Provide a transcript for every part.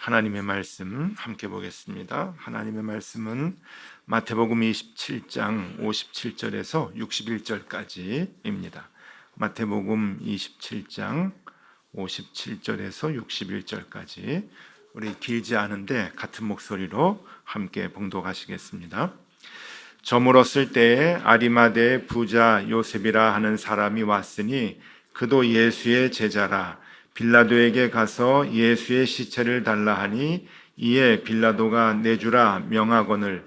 하나님의 말씀 함께 보겠습니다. 하나님의 말씀은 마태복음 27장 57절에서 61절까지입니다. 마태복음 27장 57절에서 61절까지 우리 길지 않은데 같은 목소리로 함께 봉독하시겠습니다. 저물었을 때에 아리마대의 부자 요셉이라 하는 사람이 왔으니 그도 예수의 제자라. 빌라도에게 가서 예수의 시체를 달라 하니 이에 빌라도가 내주라 명하거늘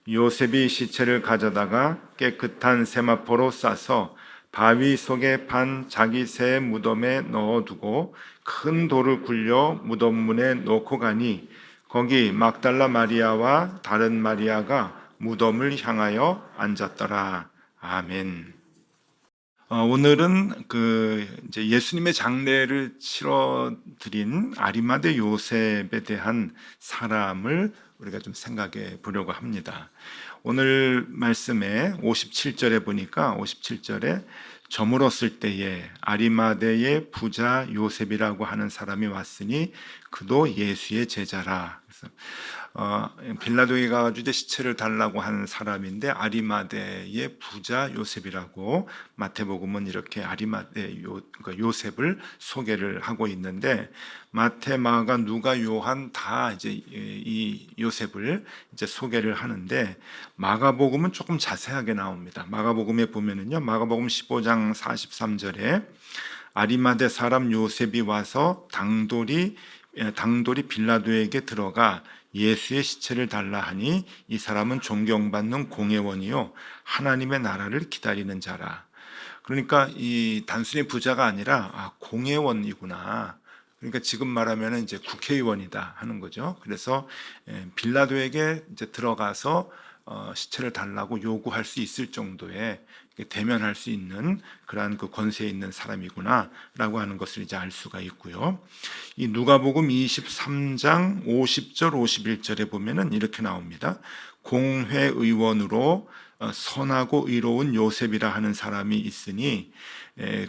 요셉이 시체를 가져다가 깨끗한 세마포로 싸서 바위 속에 판 자기 새 무덤에 넣어두고 큰 돌을 굴려 무덤 문에 놓고 가니 거기 막달라 마리아와 다른 마리아가 무덤을 향하여 앉았더라. 아멘. 오늘은 이제 예수님의 장례를 치러 드린 아리마대 요셉에 대한 사람을 우리가 좀 생각해 보려고 합니다. 오늘 말씀에 57절에 보니까 57절에 저물었을 때에 아리마대의 부자 요셉이라고 하는 사람이 왔으니 그도 예수의 제자라. 그래서 빌라도에 가가지고 이제 시체를 달라고 하는 사람인데 아리마대의 부자 요셉이라고 마태복음은 이렇게 아리마대 요셉을 소개를 하고 있는데 마태, 마가, 누가, 요한 다 이제 이 요셉을 이제 소개를 하는데 마가복음은 조금 자세하게 나옵니다. 마가복음에 보면은요, 마가복음 15장 43절에 아리마대 사람 요셉이 와서 당돌이 빌라도에게 들어가 예수의 시체를 달라 하니 이 사람은 존경받는 공회원이요 하나님의 나라를 기다리는 자라. 그러니까 이 단순히 부자가 아니라 공회원이구나. 그러니까 지금 말하면 이제 국회의원이다 하는 거죠. 그래서 빌라도에게 이제 들어가서 시체를 달라고 요구할 수 있을 정도의 대면할 수 있는 그러한 그 권세에 있는 사람이구나라고 하는 것을 이제 알 수가 있고요. 이 누가복음 23장 50절 51절에 보면은 이렇게 나옵니다. 공회의원으로 선하고 의로운 요셉이라 하는 사람이 있으니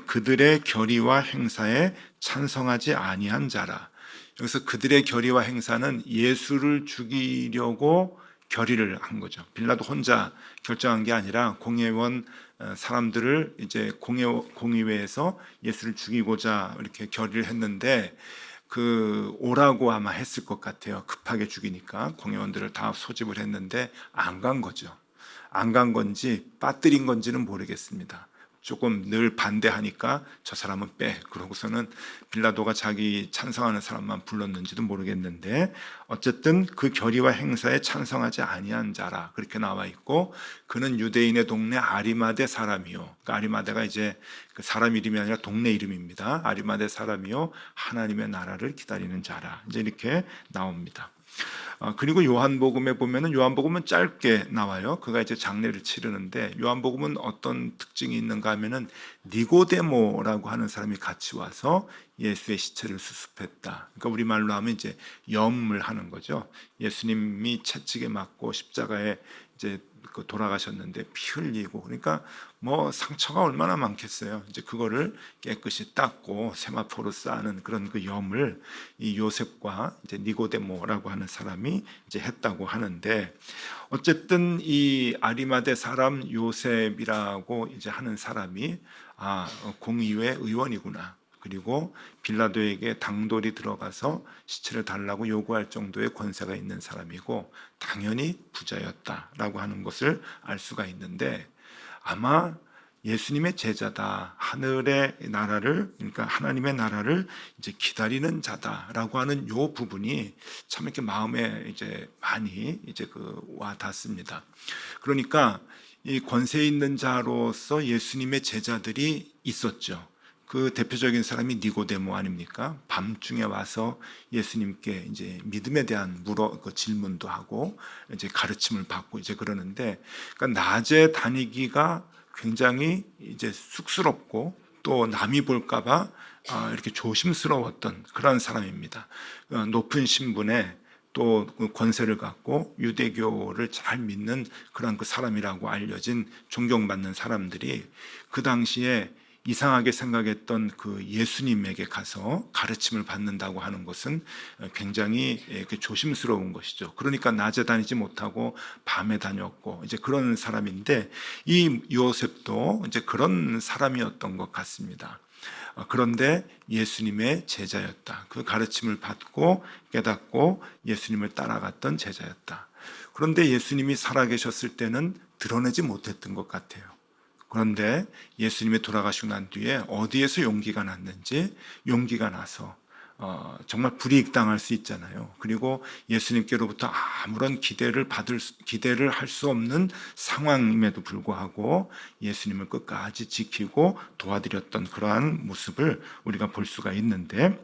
그들의 결의와 행사에 찬성하지 아니한 자라. 여기서 그들의 결의와 행사는 예수를 죽이려고 결의를 한 거죠. 빌라도 혼자 결정한 게 아니라 공회원 사람들을 이제 공의회에서 예수를 죽이고자 이렇게 결의를 했는데 오라고 아마 했을 것 같아요. 급하게 죽이니까 공회원들을 다 소집을 했는데 안 간 거죠. 안 간 건지 빠뜨린 건지는 모르겠습니다. 조금 늘 반대하니까 저 사람은 빼. 그러고서는 빌라도가 자기 찬성하는 사람만 불렀는지도 모르겠는데 어쨌든 그 결의와 행사에 찬성하지 아니한 자라 그렇게 나와 있고 그는 유대인의 동네 아리마대 사람이요. 그러니까 아리마대가 이제 그 사람 이름이 아니라 동네 이름입니다. 아리마대 사람이요 하나님의 나라를 기다리는 자라. 이제 이렇게 나옵니다. 그리고 요한복음에 보면은 요한복음은 짧게 나와요. 그가 이제 장례를 치르는데 요한복음은 어떤 특징이 있는가 하면은 니고데모라고 하는 사람이 같이 와서 예수의 시체를 수습했다. 그러니까 우리말로 하면 이제 염을 하는 거죠. 예수님이 채찍에 맞고 십자가에 이제 돌아가셨는데 피 흘리고 그러니까 뭐 상처가 얼마나 많겠어요. 이제 그거를 깨끗이 닦고 세마포로 쌓는 그런 그 염을 이 요셉과 이제 니고데모라고 하는 사람이 이제 했다고 하는데 어쨌든 이 아리마대 사람 요셉이라고 이제 하는 사람이 공의회 의원이구나. 그리고 빌라도에게 당돌이 들어가서 시체를 달라고 요구할 정도의 권세가 있는 사람이고 당연히 부자였다라고 하는 것을 알 수가 있는데 아마 예수님의 제자다. 하늘의 나라를 그러니까 하나님의 나라를 이제 기다리는 자다라고 하는 요 부분이 참 이렇게 마음에 이제 많이 이제 와 닿습니다. 그러니까 이 권세 있는 자로서 예수님의 제자들이 있었죠. 그 대표적인 사람이 니고데모 아닙니까? 밤중에 와서 예수님께 이제 믿음에 대한 질문도 하고 이제 가르침을 받고 이제 그러는데, 그러니까 낮에 다니기가 굉장히 이제 쑥스럽고 또 남이 볼까봐 이렇게 조심스러웠던 그런 사람입니다. 높은 신분에 또 권세를 갖고 유대교를 잘 믿는 그런 그 사람이라고 알려진 존경받는 사람들이 그 당시에 이상하게 생각했던 그 예수님에게 가서 가르침을 받는다고 하는 것은 굉장히 조심스러운 것이죠. 그러니까 낮에 다니지 못하고 밤에 다녔고 이제 그런 사람인데, 이 요셉도 이제 그런 사람이었던 것 같습니다. 그런데 예수님의 제자였다. 그 가르침을 받고 깨닫고 예수님을 따라갔던 제자였다. 그런데 예수님이 살아계셨을 때는 드러내지 못했던 것 같아요. 그런데 예수님이 돌아가시고 난 뒤에 어디에서 용기가 났는지, 용기가 나서 정말 불이익당할 수 있잖아요. 그리고 예수님께로부터 아무런 기대를 할 수 없는 상황임에도 불구하고 예수님을 끝까지 지키고 도와드렸던 그러한 모습을 우리가 볼 수가 있는데,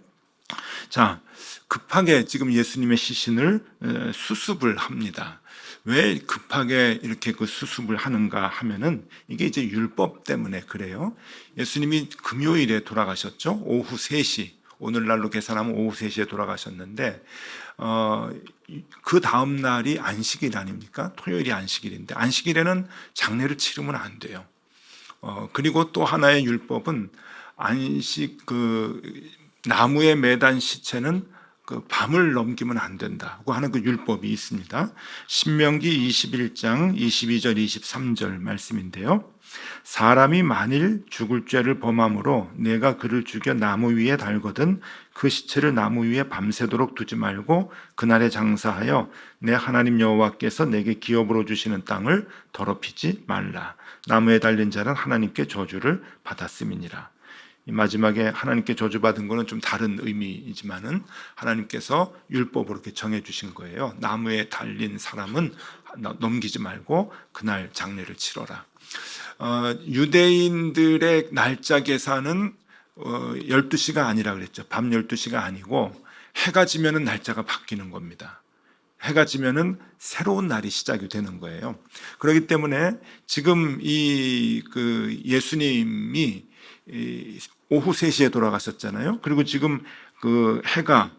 자, 급하게 지금 예수님의 시신을 수습을 합니다. 왜 급하게 이렇게 그 수습을 하는가 하면은, 이게 이제 율법 때문에 그래요. 예수님이 금요일에 돌아가셨죠. 오후 3시, 오늘날로 계산하면 오후 3시에 돌아가셨는데, 그 다음 날이 안식일 아닙니까? 토요일이 안식일인데, 안식일에는 장례를 치르면 안 돼요. 그리고 또 하나의 율법은, 나무에 매단 시체는 그 밤을 넘기면 안 된다고 하는 그 율법이 있습니다. 신명기 21장 22절 23절 말씀인데요. 사람이 만일 죽을 죄를 범함으로 내가 그를 죽여 나무 위에 달거든 그 시체를 나무 위에 밤새도록 두지 말고 그날에 장사하여 내 하나님 여호와께서 내게 기업으로 주시는 땅을 더럽히지 말라. 나무에 달린 자는 하나님께 저주를 받았음이니라. 이 마지막에 하나님께 저주받은 것은 좀 다른 의미이지만은 하나님께서 율법으로 이렇게 정해 주신 거예요. 나무에 달린 사람은 넘기지 말고 그날 장례를 치러라. 유대인들의 날짜 계산은 12시가 아니라 그랬죠. 밤 12시가 아니고 해가 지면은 날짜가 바뀌는 겁니다. 해가 지면은 새로운 날이 시작이 되는 거예요. 그렇기 때문에 지금 예수님이 오후 3시에 돌아가셨잖아요. 그리고 지금 그 해가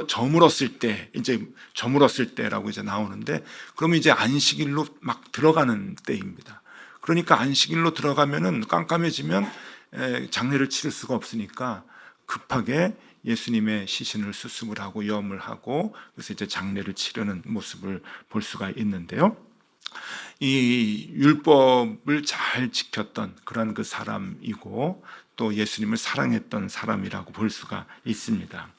저물었을 때, 이제 저물었을 때라고 이제 나오는데, 그러면 이제 안식일로 막 들어가는 때입니다. 그러니까 안식일로 들어가면은 깜깜해지면 장례를 치를 수가 없으니까 급하게 예수님의 시신을 수습을 하고 염을 하고, 그래서 이제 장례를 치르는 모습을 볼 수가 있는데요. 이 율법을 잘 지켰던 그런 그 사람이고 또 예수님을 사랑했던 사람이라고 볼 수가 있습니다.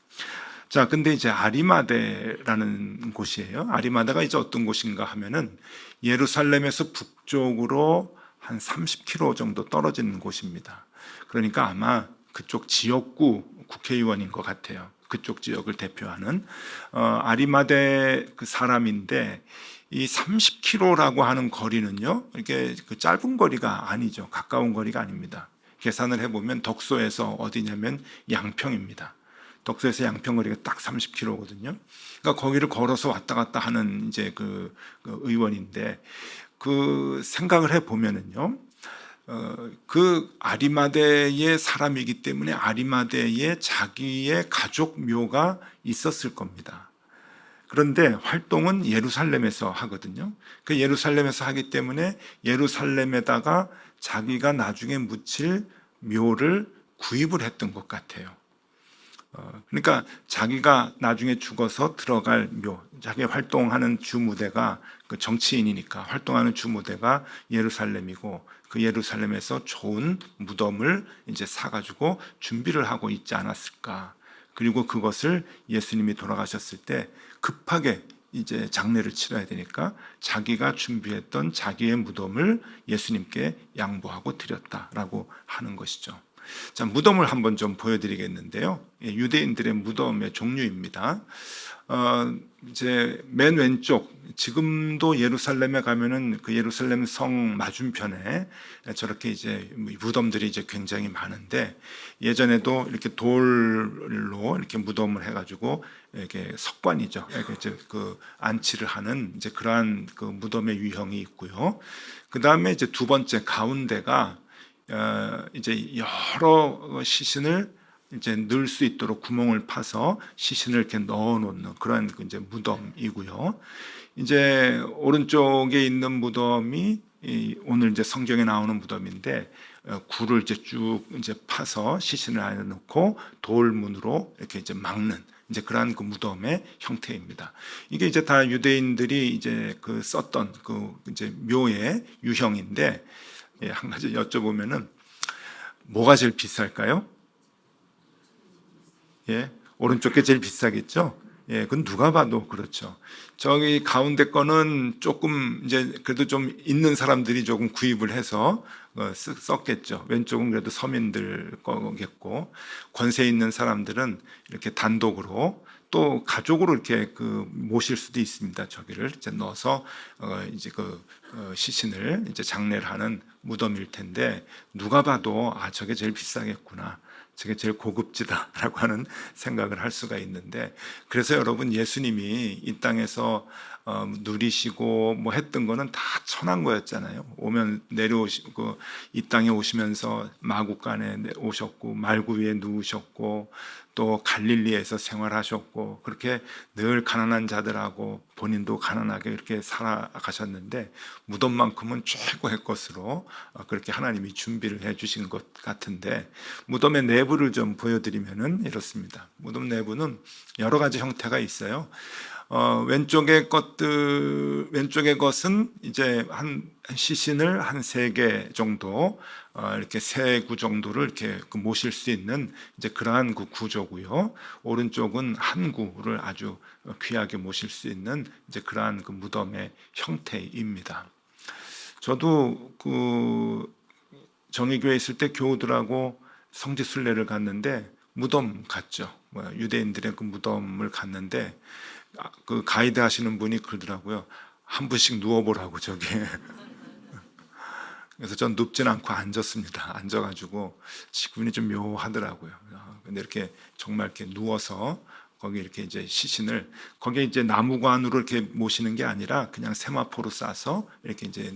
자, 근데 이제 아리마대라는 곳이에요. 아리마다가 이제 어떤 곳인가 하면은 예루살렘에서 북쪽으로 한 30km 정도 떨어지는 곳입니다. 그러니까 아마 그쪽 지역구 국회의원인 것 같아요. 그쪽 지역을 대표하는 아리마대 그 사람인데, 이 30km라고 하는 거리는요, 이게 그 짧은 거리가 아니죠. 가까운 거리가 아닙니다. 계산을 해보면 덕소에서 어디냐면 양평입니다. 덕소에서 양평 거리가 딱 30km거든요. 그러니까 거기를 걸어서 왔다 갔다 하는 이제 그 의원인데, 그 생각을 해보면은요, 그 아리마대의 사람이기 때문에 아리마대에 자기의 가족 묘가 있었을 겁니다. 그런데 활동은 예루살렘에서 하거든요. 그 예루살렘에서 하기 때문에 예루살렘에다가 자기가 나중에 묻힐 묘를 구입을 했던 것 같아요. 그러니까 자기가 나중에 죽어서 들어갈 묘, 자기 활동하는 주무대가, 그 정치인이니까 활동하는 주무대가 예루살렘이고, 그 예루살렘에서 좋은 무덤을 이제 사가지고 준비를 하고 있지 않았을까. 그리고 그것을 예수님이 돌아가셨을 때 급하게 이제 장례를 치러야 되니까 자기가 준비했던 자기의 무덤을 예수님께 양보하고 드렸다라고 하는 것이죠. 자, 무덤을 한번 좀 보여드리겠는데요. 유대인들의 무덤의 종류입니다. 이제 맨 왼쪽, 지금도 예루살렘에 가면은 그 예루살렘 성 맞은편에 저렇게 이제 무덤들이 이제 굉장히 많은데, 예전에도 이렇게 돌로 이렇게 무덤을 해가지고 이렇게 석관이죠. 이렇게 이제 그 안치를 하는 이제 그러한 그 무덤의 유형이 있고요. 그 다음에 이제 두 번째 가운데가 이제 여러 시신을 이제 넣을 수 있도록 구멍을 파서 시신을 이렇게 넣어 놓는 그런 이제 무덤이고요. 이제 오른쪽에 있는 무덤이 오늘 이제 성경에 나오는 무덤인데 굴을 이제 쭉 이제 파서 시신을 안에 넣고 돌문으로 이렇게 이제 막는 이제 그러한 그 무덤의 형태입니다. 이게 이제 다 유대인들이 이제 그 썼던 그 이제 묘의 유형인데, 한 가지 여쭤보면은 뭐가 제일 비쌀까요? 예, 오른쪽 게 제일 비싸겠죠? 예, 그건 누가 봐도 그렇죠. 저기 가운데 거는 조금 이제 그래도 좀 있는 사람들이 조금 구입을 해서 썼겠죠. 왼쪽은 그래도 서민들 거겠고, 권세 있는 사람들은 이렇게 단독으로 또 가족으로 이렇게 그 모실 수도 있습니다. 저기를 이제 넣어서 이제 그 시신을 이제 장례를 하는 무덤일 텐데, 누가 봐도 아, 저게 제일 비싸겠구나, 저게 제일 고급지다라고 하는 생각을 할 수가 있는데, 그래서 여러분 예수님이 이 땅에서 누리시고 뭐 했던 거는 다 천한 거였잖아요. 오면 내려오시고 이 땅에 오시면서 마구간에 오셨고 말구 위에 누우셨고 또 갈릴리에서 생활하셨고 그렇게 늘 가난한 자들하고 본인도 가난하게 이렇게 살아가셨는데, 무덤만큼은 최고의 것으로 그렇게 하나님이 준비를 해주신 것 같은데, 무덤의 내부를 좀 보여드리면은 이렇습니다. 무덤 내부는 여러 가지 형태가 있어요. 왼쪽의 것은 이제 한 시신을 한 3개 정도 이렇게 3구 정도를 이렇게 모실 수 있는 이제 그러한 그 구조고요. 오른쪽은 한 구를 아주 귀하게 모실 수 있는 이제 그러한 그 무덤의 형태입니다. 저도 그 정의교회 있을 때 교우들하고 성지순례를 갔는데 무덤 갔죠. 유대인들의 그 무덤을 갔는데 그 가이드 하시는 분이 그러더라고요. 한 분씩 누워보라고 저기. 그래서 전 눕진 않고 앉았습니다. 앉아가지고 기분이 좀 묘하더라고요. 근데 이렇게 정말 이렇게 누워서 거기 이렇게 이제 시신을 거기에 이제 나무관으로 이렇게 모시는 게 아니라 그냥 세마포로 싸서 이렇게 이제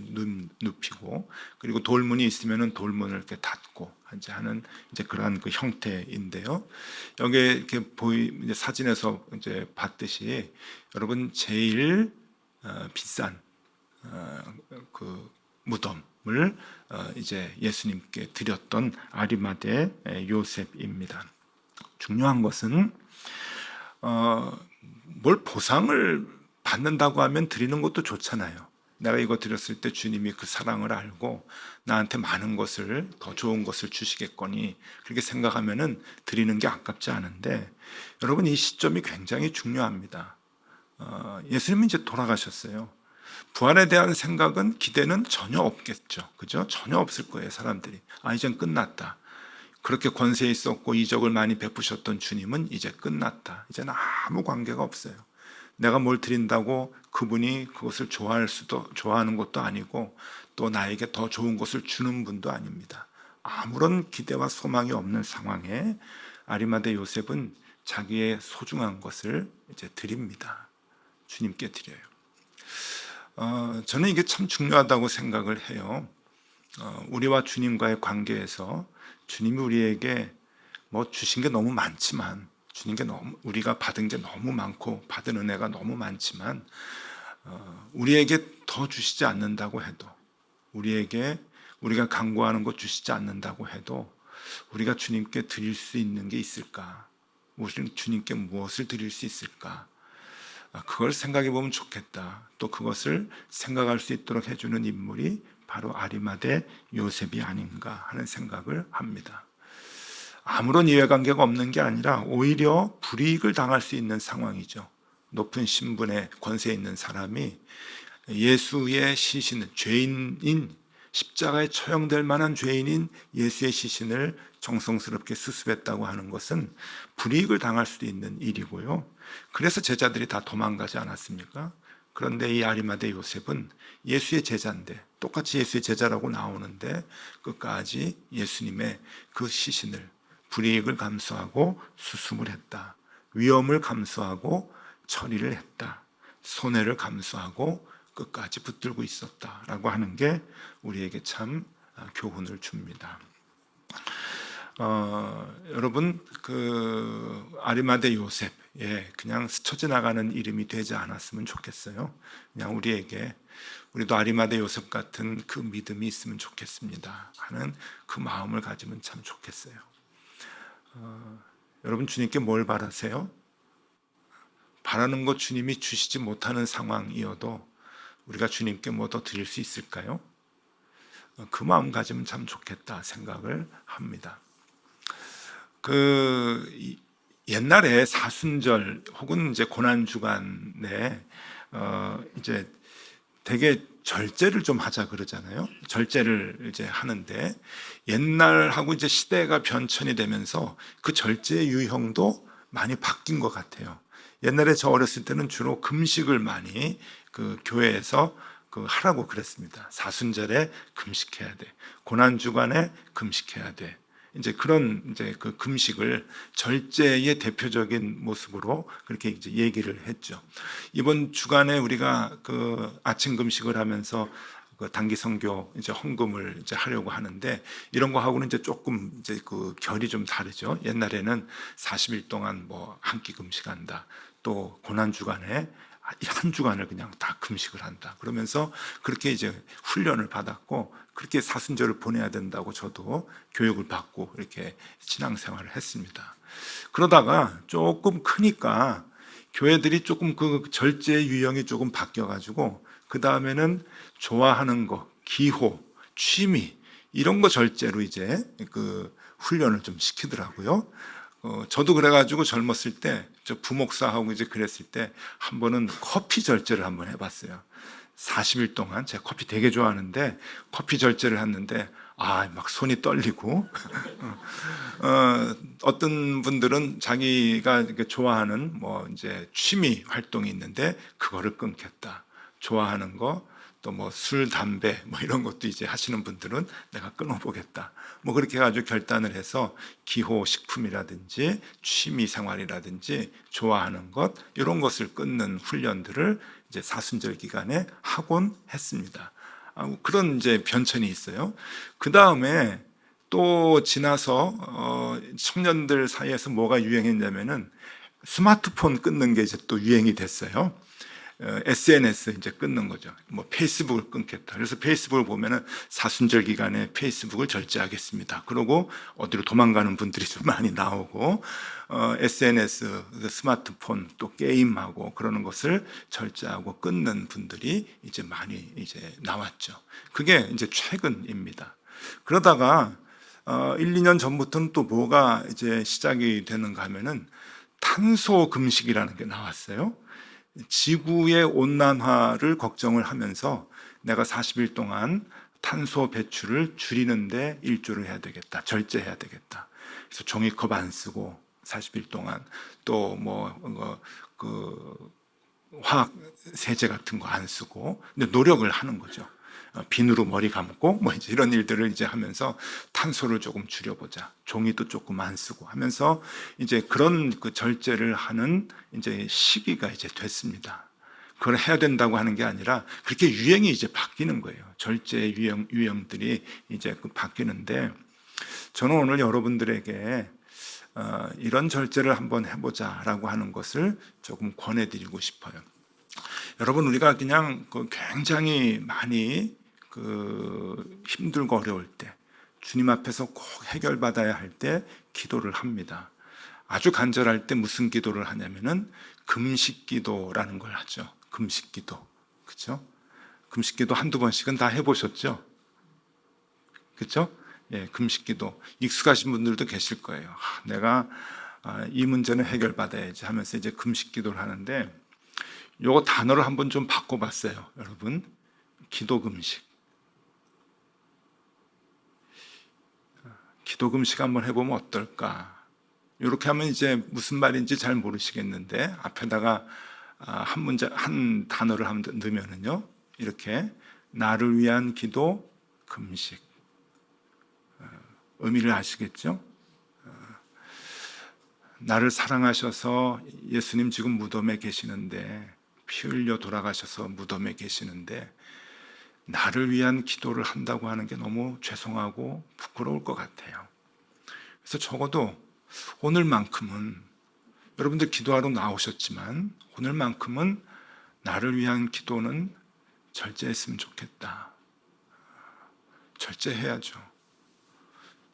눕히고, 그리고 돌문이 있으면은 돌문을 이렇게 닫고 이제 하는 이제 그러한 그 형태인데요. 여기 이렇게 이제 사진에서 이제 봤듯이 여러분 제일 비싼 그 무덤을 이제 예수님께 드렸던 아리마대 요셉입니다. 중요한 것은 뭘 보상을 받는다고 하면 드리는 것도 좋잖아요. 내가 이거 드렸을 때 주님이 그 사랑을 알고 나한테 많은 것을, 더 좋은 것을 주시겠거니 그렇게 생각하면은 드리는 게 아깝지 않은데, 여러분 이 시점이 굉장히 중요합니다. 예수님은 이제 돌아가셨어요. 부활에 대한 생각은, 기대는 전혀 없겠죠. 그죠? 전혀 없을 거예요. 사람들이 이젠 끝났다. 그렇게 권세 있었고 이적을 많이 베푸셨던 주님은 이제 끝났다. 이제는 아무 관계가 없어요. 내가 뭘 드린다고 그분이 그것을 좋아하는 것도 아니고 또 나에게 더 좋은 것을 주는 분도 아닙니다. 아무런 기대와 소망이 없는 상황에 아리마대 요셉은 자기의 소중한 것을 이제 드립니다. 주님께 드려요. 저는 이게 참 중요하다고 생각을 해요. 우리와 주님과의 관계에서 주님이 우리에게 뭐 주신 게 너무 많지만, 우리가 받은 게 너무 많고 받은 은혜가 너무 많지만, 우리에게 더 주시지 않는다고 해도, 우리가 간구하는 것 주시지 않는다고 해도 우리가 주님께 드릴 수 있는 게 있을까? 주님께 무엇을 드릴 수 있을까? 그걸 생각해 보면 좋겠다. 또 그것을 생각할 수 있도록 해주는 인물이 바로 아리마대 요셉이 아닌가 하는 생각을 합니다. 아무런 이해관계가 없는 게 아니라 오히려 불이익을 당할 수 있는 상황이죠. 높은 신분에 권세 있는 사람이 예수의 시신을, 죄인인, 십자가에 처형될 만한 죄인인 예수의 시신을 정성스럽게 수습했다고 하는 것은 불이익을 당할 수도 있는 일이고요. 그래서 제자들이 다 도망가지 않았습니까? 그런데 이 아리마대 요셉은 예수의 제자인데, 똑같이 예수의 제자라고 나오는데 끝까지 예수님의 그 시신을, 불이익을 감수하고 수습을 했다. 위험을 감수하고 처리를 했다. 손해를 감수하고 끝까지 붙들고 있었다라고 하는 게 우리에게 참 교훈을 줍니다. 여러분 아리마대 요셉, 그냥 스쳐 지나가는 이름이 되지 않았으면 좋겠어요. 그냥 우리도 아리마대 요셉 같은 그 믿음이 있으면 좋겠습니다 하는 그 마음을 가지면 참 좋겠어요. 여러분, 주님께 뭘 바라세요? 바라는 것 주님이 주시지 못하는 상황이어도 우리가 주님께 뭐 더 드릴 수 있을까요? 그 마음 가지면 참 좋겠다 생각을 합니다. 옛날에 사순절 혹은 이제 고난 주간에 이제 되게 절제를 좀 하자 그러잖아요. 절제를 이제 하는데 옛날하고 이제 시대가 변천이 되면서 그 절제의 유형도 많이 바뀐 것 같아요. 옛날에 저 어렸을 때는 주로 금식을 많이 교회에서 하라고 그랬습니다. 사순절에 금식해야 돼. 고난 주간에 금식해야 돼. 이제 그런 그 금식을 절제의 대표적인 모습으로 그렇게 이제 얘기를 했죠. 이번 주간에 우리가 아침 금식을 하면서 단기 선교 이제 헌금을 이제 하려고 하는데 이런 거 하고는 이제 조금 이제 결이 좀 다르죠. 옛날에는 40일 동안 뭐 한 끼 금식한다. 또 고난 주간에 한 주간을 그냥 다 금식을 한다. 그러면서 그렇게 이제 훈련을 받았고 그렇게 사순절을 보내야 된다고 저도 교육을 받고 이렇게 신앙생활을 했습니다. 그러다가 조금 크니까 교회들이 조금 절제 유형이 조금 바뀌어가지고 그 다음에는 좋아하는 거, 기호, 취미 이런 거 절제로 이제 훈련을 좀 시키더라고요. 저도 그래가지고 젊었을 때 저 부목사하고 이제 그랬을 때 한 번은 커피 절제를 한번 해봤어요. 40일 동안 제가 커피 되게 좋아하는데 커피 절제를 했는데 막 손이 떨리고 어떤 분들은 자기가 좋아하는 뭐 이제 취미 활동이 있는데 그거를 끊겠다. 좋아하는 거 또 뭐 술, 담배 뭐 이런 것도 이제 하시는 분들은 내가 끊어보겠다. 뭐 그렇게 해가지고 결단을 해서 기호 식품이라든지 취미 생활이라든지 좋아하는 것 이런 것을 끊는 훈련들을 이제 사순절 기간에 하곤 했습니다. 그런 이제 변천이 있어요. 그 다음에 또 지나서 청년들 사이에서 뭐가 유행했냐면은 스마트폰 끊는 게 이제 또 유행이 됐어요. SNS 이제 끊는 거죠. 뭐 페이스북을 끊겠다. 그래서 페이스북을 보면은 사순절 기간에 페이스북을 절제하겠습니다. 그러고 어디로 도망가는 분들이 좀 많이 나오고 SNS, 스마트폰 또 게임하고 그러는 것을 절제하고 끊는 분들이 이제 많이 이제 나왔죠. 그게 이제 최근입니다. 그러다가 1, 2년 전부터는 또 뭐가 이제 시작이 되는가 하면은 탄소 금식이라는 게 나왔어요. 지구의 온난화를 걱정을 하면서 내가 40일 동안 탄소 배출을 줄이는데 일조를 해야 되겠다. 절제해야 되겠다. 그래서 종이컵 안 쓰고 40일 동안 또 화학 세제 같은 거 안 쓰고 근데 노력을 하는 거죠. 비누로 머리 감고 뭐 이제 이런 일들을 이제 하면서 탄소를 조금 줄여보자. 종이도 조금 안 쓰고 하면서 이제 그런 절제를 하는 이제 시기가 이제 됐습니다. 그걸 해야 된다고 하는 게 아니라 그렇게 유행이 이제 바뀌는 거예요. 절제 유형들이 이제 바뀌는데 저는 오늘 여러분들에게 이런 절제를 한번 해보자라고 하는 것을 조금 권해드리고 싶어요. 여러분, 우리가 그냥 굉장히 많이 힘들고 어려울 때 주님 앞에서 꼭 해결받아야 할 때 기도를 합니다. 아주 간절할 때 무슨 기도를 하냐면은 금식 기도라는 걸 하죠. 금식 기도. 그렇죠? 금식 기도 한두 번씩은 다 해보셨죠? 그렇죠? 예, 금식 기도 익숙하신 분들도 계실 거예요. 내가 이 문제는 해결받아야지 하면서 이제 금식 기도를 하는데 요거 단어를 한번 좀 바꿔봤어요, 여러분. 기도 금식. 기도 금식 한번 해보면 어떨까? 이렇게 하면 이제 무슨 말인지 잘 모르시겠는데 앞에다가 한 단어를 한번 넣으면은요, 이렇게 나를 위한 기도 금식. 의미를 아시겠죠? 나를 사랑하셔서 예수님 지금 무덤에 계시는데 피 흘려 돌아가셔서 무덤에 계시는데 나를 위한 기도를 한다고 하는 게 너무 죄송하고 부끄러울 것 같아요. 그래서 적어도 오늘만큼은, 여러분들 기도하러 나오셨지만 오늘만큼은 나를 위한 기도는 절제했으면 좋겠다. 절제해야죠.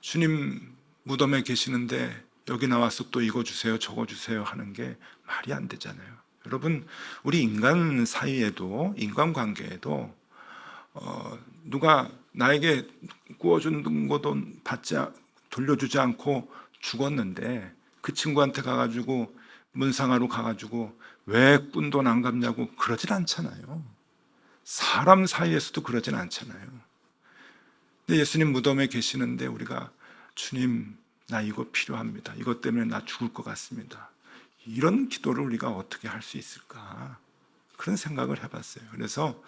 주님 무덤에 계시는데 여기 나와서 또 이거 주세요 저거 주세요 하는 게 말이 안 되잖아요. 여러분, 우리 인간 사이에도, 인간관계에도 누가 나에게 구워준 것도 돌려주지 않고 죽었는데 그 친구한테 가가지고 문상하러 가가지고 왜 꾼돈 안 갚냐고 그러진 않잖아요. 사람 사이에서도 그러진 않잖아요. 근데 예수님 무덤에 계시는데 우리가 주님 나 이거 필요합니다, 이것 때문에 나 죽을 것 같습니다, 이런 기도를 우리가 어떻게 할 수 있을까, 그런 생각을 해봤어요. 그래서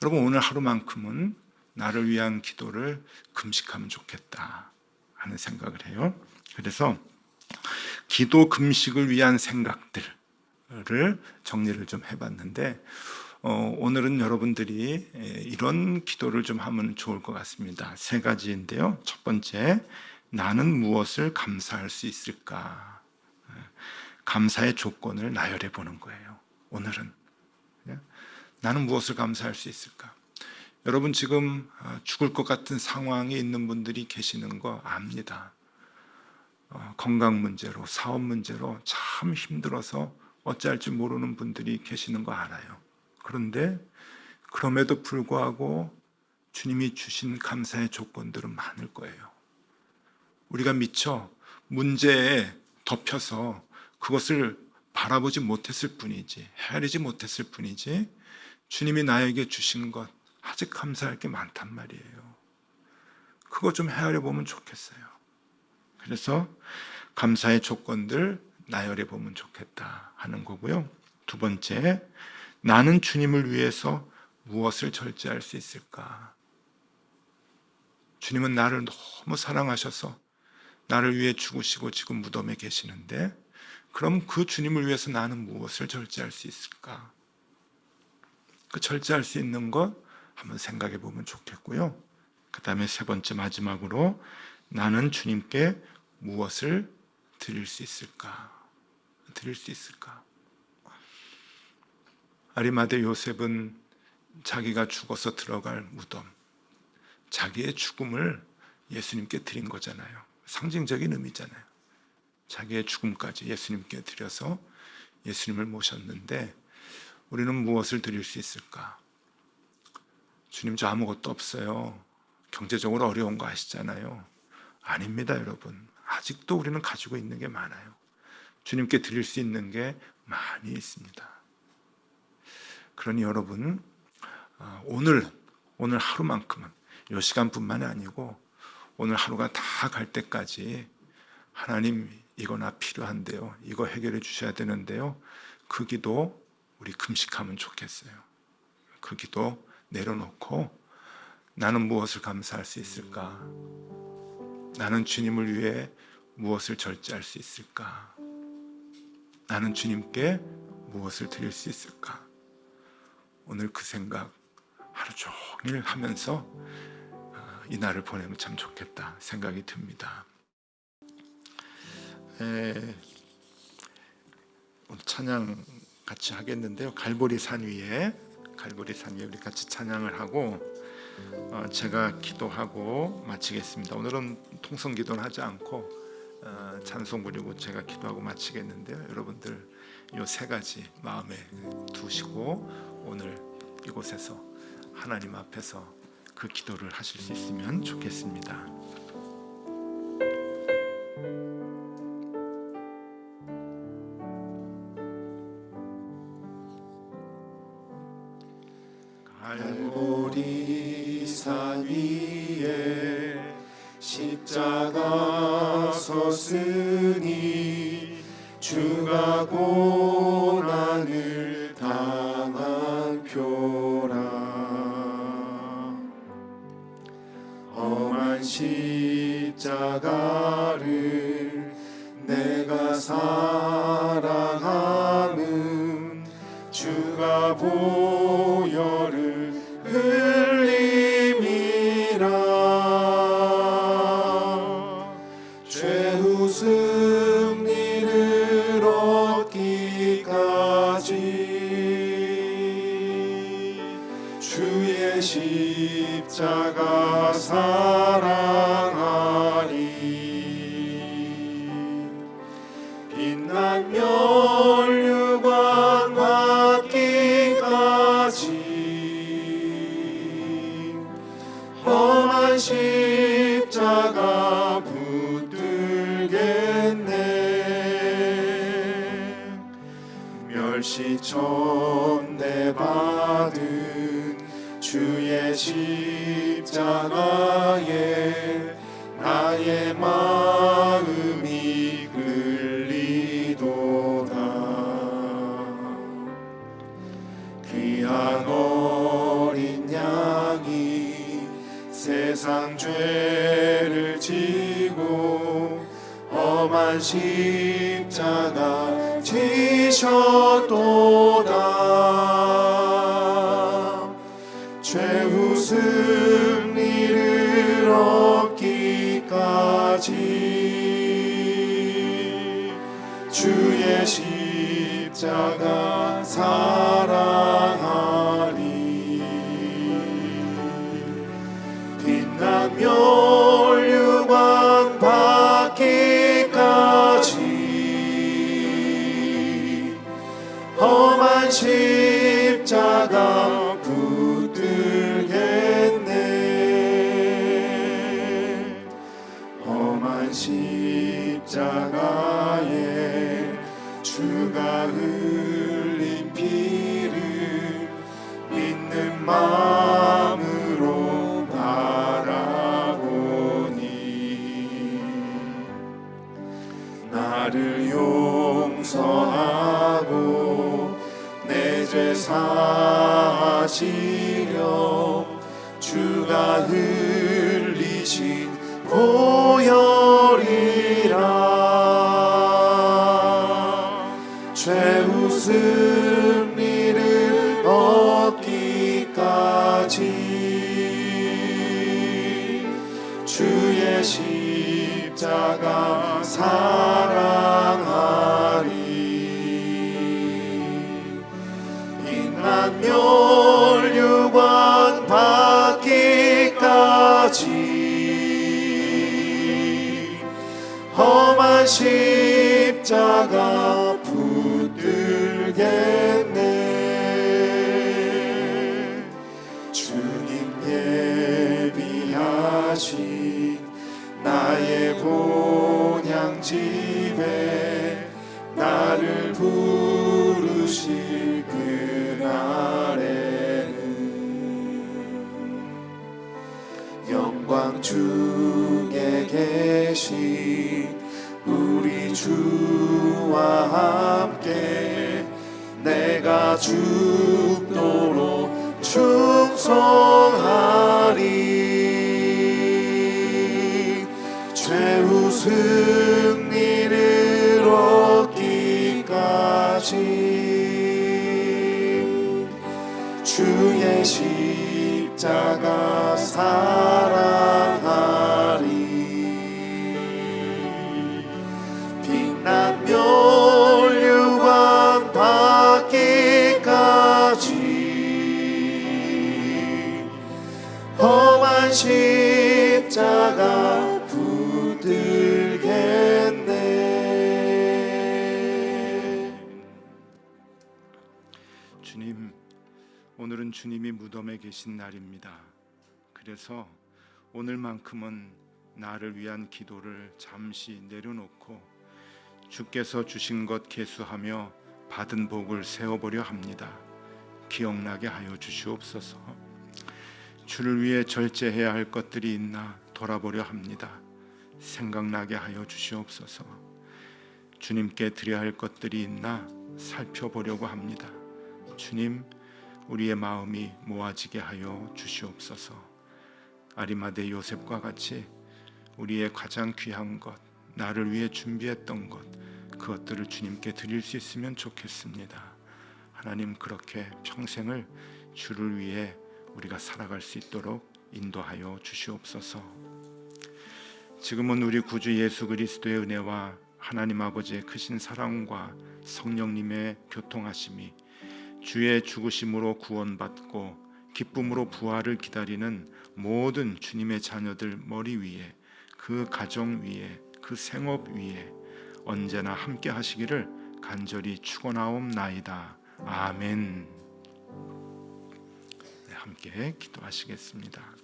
여러분, 오늘 하루만큼은 나를 위한 기도를 금식하면 좋겠다 하는 생각을 해요. 그래서 기도 금식을 위한 생각들을 정리를 좀 해봤는데, 오늘은 여러분들이 이런 기도를 좀 하면 좋을 것 같습니다. 세 가지인데요. 첫 번째, 나는 무엇을 감사할 수 있을까? 감사의 조건을 나열해 보는 거예요. 오늘은 나는 무엇을 감사할 수 있을까? 여러분, 지금 죽을 것 같은 상황에 있는 분들이 계시는 거 압니다. 건강 문제로, 사업 문제로 참 힘들어서 어찌할지 모르는 분들이 계시는 거 알아요. 그런데 그럼에도 불구하고 주님이 주신 감사의 조건들은 많을 거예요. 우리가 미처 문제에 덮여서 그것을 바라보지 못했을 뿐이지, 헤아리지 못했을 뿐이지, 주님이 나에게 주신 것 아직 감사할 게 많단 말이에요. 그거 좀 헤아려 보면 좋겠어요. 그래서 감사의 조건들 나열해 보면 좋겠다 하는 거고요. 두 번째, 나는 주님을 위해서 무엇을 절제할 수 있을까? 주님은 나를 너무 사랑하셔서 나를 위해 죽으시고 지금 무덤에 계시는데, 그럼 그 주님을 위해서 나는 무엇을 절제할 수 있을까? 그 절제할 수 있는 것 한번 생각해 보면 좋겠고요. 그 다음에 세 번째, 마지막으로 나는 주님께 무엇을 드릴 수 있을까? 드릴 수 있을까? 아리마대 요셉은 자기가 죽어서 들어갈 무덤, 자기의 죽음을 예수님께 드린 거잖아요. 상징적인 의미잖아요. 자기의 죽음까지 예수님께 드려서 예수님을 모셨는데, 우리는 무엇을 드릴 수 있을까? 주님, 저 아무것도 없어요, 경제적으로 어려운 거 아시잖아요. 아닙니다, 여러분. 아직도 우리는 가지고 있는 게 많아요. 주님께 드릴 수 있는 게 많이 있습니다. 그러니 여러분, 오늘 하루만큼은, 이 시간뿐만이 아니고 오늘 하루가 다 갈 때까지 하나님, 이거 나 필요한데요, 이거 해결해 주셔야 되는데요, 그 기도 우리 금식하면 좋겠어요. 그 기도 내려놓고 나는 무엇을 감사할 수 있을까? 나는 주님을 위해 무엇을 절제할 수 있을까? 나는 주님께 무엇을 드릴 수 있을까? 오늘 그 생각 하루 종일 하면서 이 날을 보내면 참 좋겠다 생각이 듭니다. 오늘 찬양 같이 하겠는데요. 갈보리 산 위에 우리 같이 찬양을 하고 제가 기도하고 마치겠습니다. 오늘은 통성 기도는 하지 않고 찬송 부르고 제가 기도하고 마치겠는데요. 여러분들 이 세 가지 마음에 두시고 오늘 이곳에서 하나님 앞에서 그 기도를 하실 수 있으면 좋겠습니다. 갈보리 산 위에 십자가 섰으니 주가 고난을 당한 표라. 험한 십자가를 내가 사랑함은 주가 보혈을 흘림이라. 죄 주의 십자가 사랑하리. 빛난 면류관 받기까지 험한 십자가 붙들겠네. 멸시천대 받은 주의 십자가에 나의 마음이 끌리도다. 귀한 어린 양이 세상 죄를 지고 험한 십자가 지셨도다. 최후 승리를 얻기까지 주의 십자가 사랑하리. 빛난 면류관 받기까지 험한 십자가 붙들겠네. 험한 십자가에 주가 흘린 피를 믿는 마음으로 바라보니 나를 용서하고 내 죄 사하시려 주가 흘리신 보혈이라. 최후 승리를 얻기까지 주의 십자가 사랑하리. 빛난 면류관 받기까지 험한 십자가 붙들겠네. 주님 예비하신 나의 본향집에 나를 부르실 그날에는 영광 중에 계신 우리 주와 함께 내가 죽도록 충성하리. 최후 승리를 얻기까지 주의 십자가 사랑하리. 빛난 면류관 받기까지 험한 십자가 붙들겠네. 주님, 오늘은 주님이 무덤에 계신 날입니다. 그래서 오늘만큼은 나를 위한 기도를 잠시 내려놓고 주께서 주신 것 계수하며 받은 복을 세워보려 합니다. 기억나게 하여 주시옵소서. 주를 위해 절제해야 할 것들이 있나 돌아보려 합니다. 생각나게 하여 주시옵소서. 주님께 드려야 할 것들이 있나 살펴보려고 합니다. 주님, 우리의 마음이 모아지게 하여 주시옵소서. 아리마대 요셉과 같이 우리의 가장 귀한 것, 나를 위해 준비했던 것, 그것들을 주님께 드릴 수 있으면 좋겠습니다. 하나님, 그렇게 평생을 주를 위해 우리가 살아갈 수 있도록 인도하여 주시옵소서. 지금은 우리 구주 예수 그리스도의 은혜와 하나님 아버지의 크신 사랑과 성령님의 교통하심이 주의 죽으심으로 구원받고 기쁨으로 부활을 기다리는 모든 주님의 자녀들 머리 위에, 그 가정 위에, 그 생업 위에 언제나 함께 하시기를 간절히 축원하옵나이다. 아멘. 네, 함께 기도하시겠습니다.